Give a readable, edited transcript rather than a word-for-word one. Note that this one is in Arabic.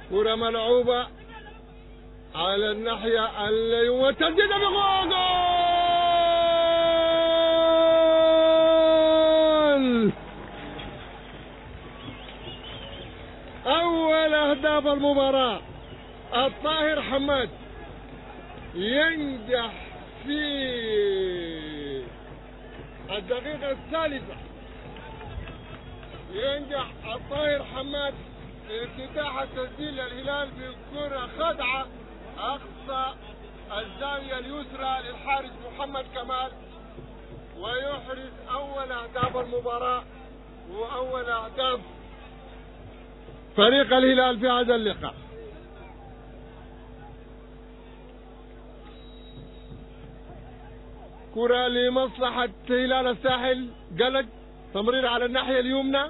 كرة ملعوبة على الناحية اليمنى والتسديد بجول. أول أهداف المباراة. الطاهر حماد ينجح في الدقيقة الثالثة، ينجح الطاهر حماد في افتتاح التسجيل للهلال بكرة خدعة أقصى الزاوية اليسرى للحارس محمد كمال، ويحرز أول أهداف المباراة وأول أهداف فريق الهلال في هذا اللقاء. كرة لمصلحة هلال الساحل، قلق تمرير على الناحية اليمنى